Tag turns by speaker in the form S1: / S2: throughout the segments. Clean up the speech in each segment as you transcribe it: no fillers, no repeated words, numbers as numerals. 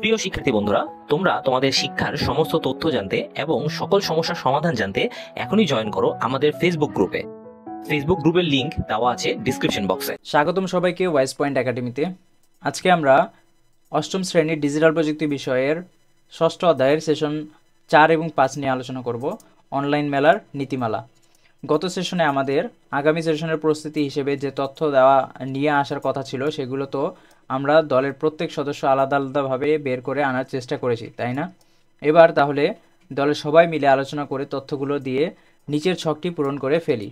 S1: প্রিয় শিক্ষার্থী বন্ধুরা, তোমরা তোমাদের শিক্ষার সমস্ত তথ্য জানতে এবং সকল সমস্যার সমাধান জানতে এখনই জয়েন করো আমাদের ফেসবুক গ্রুপে। ফেসবুক গ্রুপের লিংক দেওয়া আছে ডিসক্রিপশন বক্সে।
S2: স্বাগতম সবাইকে ওয়াইস পয়েন্ট একাডেমিতে। আজকে আমরা অষ্টম শ্রেণীর ডিজিটাল প্রযুক্তি বিষয়ের ষষ্ঠ অধ্যায়ের সেশন 4 এবং 5 নিয়ে আলোচনা করব, অনলাইন মেলার নীতিমালা। গত সেশনে আমাদের আগামী সেশনের প্রস্তুতি হিসেবে যে তথ্য দেওয়া নিয়ে আসার কথা ছিল সেগুলো তো আমরা দলের প্রত্যেক সদস্য আলাদা আলাদাভাবে বের করে আনার চেষ্টা করেছি, তাই না? এবার তাহলে দলের সবাই মিলে আলোচনা করে তথ্যগুলো দিয়ে নিচের ছকটি পূরণ করে ফেলি।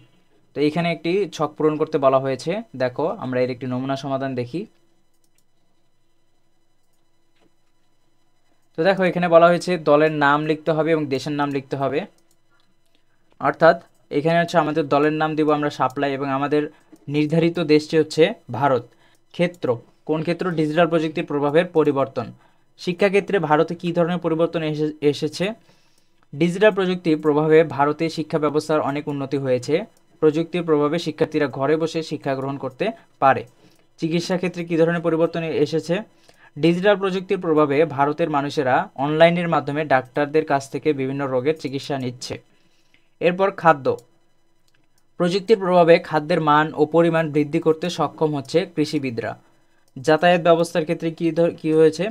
S2: তো এখানে একটি ছক পূরণ করতে বলা হয়েছে। দেখো, আমরা এর একটি নমুনা সমাধান দেখি। তো দেখো, এখানে বলা হয়েছে দলের নাম লিখতে হবে এবং দেশের নাম লিখতে হবে। অর্থাৎ এখানে হচ্ছে আমাদের দলের নাম দিব আমরা সাপ্লাই, এবং আমাদের নির্ধারিত দেশটি হচ্ছে ভারত। ক্ষেত্র, কোন ক্ষেত্র? ডিজিটাল প্রযুক্তির প্রভাবের পরিবর্তন। শিক্ষাক্ষেত্রে ভারতে কী ধরনের পরিবর্তন এসেছে? ডিজিটাল প্রযুক্তির প্রভাবে ভারতে শিক্ষা ব্যবস্থার অনেক উন্নতি হয়েছে। প্রযুক্তির প্রভাবে শিক্ষার্থীরা ঘরে বসে শিক্ষা গ্রহণ করতে পারে। চিকিৎসা ক্ষেত্রে কী ধরনের পরিবর্তন এসেছে? ডিজিটাল প্রযুক্তির প্রভাবে ভারতের মানুষেরা অনলাইনের মাধ্যমে ডাক্তারদের কাছ থেকে বিভিন্ন রোগের চিকিৎসা নিচ্ছে। এরপর খাদ্য, প্রযুক্তির প্রভাবে খাদ্যের মান ও পরিমাণ বৃদ্ধি করতে সক্ষম হচ্ছে কৃষিবিদরা। যাতায়াত ব্যবস্থার ক্ষেত্রে কী হয়েছে?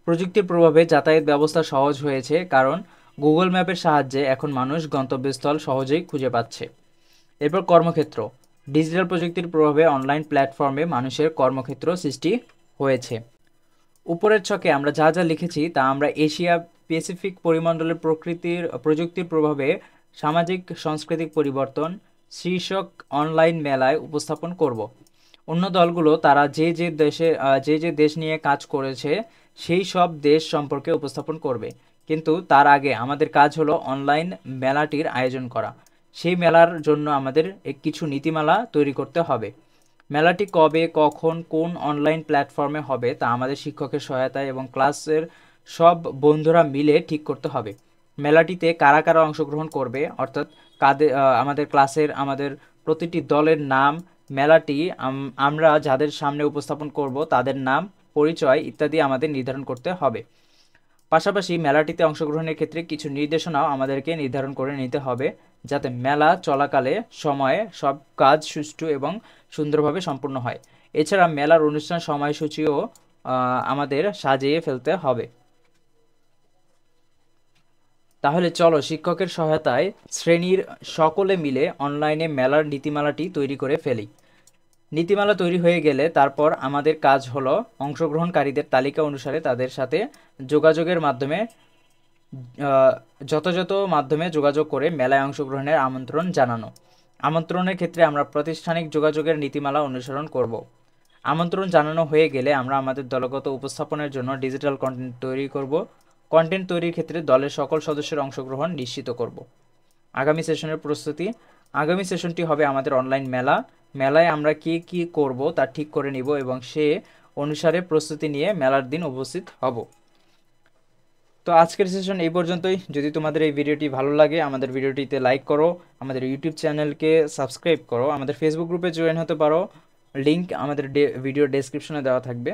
S2: প্রযুক্তির প্রভাবে যাতায়াত ব্যবস্থা সহজ হয়েছে, কারণ গুগল ম্যাপের সাহায্যে এখন মানুষ গন্তব্যস্থল সহজেই খুঁজে পাচ্ছে। এরপর কর্মক্ষেত্র, ডিজিটাল প্রযুক্তির প্রভাবে অনলাইন প্ল্যাটফর্মে মানুষের কর্মক্ষেত্র সৃষ্টি হয়েছে। উপরের ছকে আমরা যা যা লিখেছি তা আমরা এশিয়া প্যাসিফিক পরিমণ্ডলের প্রযুক্তির প্রভাবে সামাজিক সাংস্কৃতিক পরিবর্তন শীর্ষক অনলাইন মেলায় উপস্থাপন করব। অন্য দলগুলো তারা যে দেশ নিয়ে কাজ করেছে সেই সব দেশ সম্পর্কে উপস্থাপন করবে, কিন্তু তার আগে আমাদের কাজ হলো অনলাইন মেলাটির আয়োজন করা। সেই মেলার জন্য আমাদের কিছু নীতিমালা তৈরি করতে হবে। মেলাটি কবে, কখন, কোন অনলাইন প্ল্যাটফর্মে হবে তা আমাদের শিক্ষকের সহায়তায় এবং ক্লাসের সব বন্ধুরা মিলে ঠিক করতে হবে। মেলাটিতে কারা কারা অংশগ্রহণ করবে, অর্থাৎ আমাদের ক্লাসের আমাদের প্রতিটি দলের নাম, মেলাটি আমরা যাদের সামনে উপস্থাপন করব তাদের নাম, পরিচয় ইত্যাদি আমাদের নির্ধারণ করতে হবে। পাশাপাশি মেলাটিতে অংশগ্রহণের ক্ষেত্রে কিছু নির্দেশনাও আমাদেরকে নির্ধারণ করে নিতে হবে, যাতে মেলা চলাকালে সময়ে সব কাজ সুষ্ঠু এবং সুন্দরভাবে সম্পূর্ণ হয়। এছাড়া মেলার অনুষ্ঠান সময়সূচিও আমাদের সাজিয়ে ফেলতে হবে। তাহলে চলো শিক্ষকের সহায়তায় শ্রেণীর সকলে মিলে অনলাইনে মেলার নীতিমালাটি তৈরি করে ফেলি। নীতিমালা তৈরি হয়ে গেলে তারপর আমাদের কাজ হলো অংশগ্রহণকারীদের তালিকা অনুসারে তাদের সাথে যোগাযোগের মাধ্যমে যথাযথ মাধ্যমে যোগাযোগ করে মেলায় অংশগ্রহণের আমন্ত্রণ জানানো। আমন্ত্রণের ক্ষেত্রে আমরা প্রাতিষ্ঠানিক যোগাযোগের নীতিমালা অনুসরণ করব। আমন্ত্রণ জানানো হয়ে গেলে আমরা আমাদের দলগত উপস্থাপনের জন্য ডিজিটাল কন্টেন্ট তৈরি করব। কন্টেন্ট তৈরির ক্ষেত্রে দলের সকল সদস্যের অংশগ্রহণ নিশ্চিত করব। আগামী সেশনের প্রস্তুতি, আগামী সেশনটি হবে আমাদের অনলাইন মেলা। মেলায় আমরা কি কি করব তা ঠিক করে নিব এবং সে অনুসারে প্রস্তুতি নিয়ে মেলার দিন উপস্থিত হব। তো আজকের সেশন এই পর্যন্তই। যদি তোমাদের এই ভিডিওটি ভালো লাগে আমাদের ভিডিওটিতে লাইক করো, আমাদের ইউটিউব চ্যানেলকে সাবস্ক্রাইব করো, আমাদের ফেসবুক গ্রুপে জয়েন হতে পারো। লিংক আমাদের ভিডিও ডেসক্রিপশনে দেওয়া থাকবে।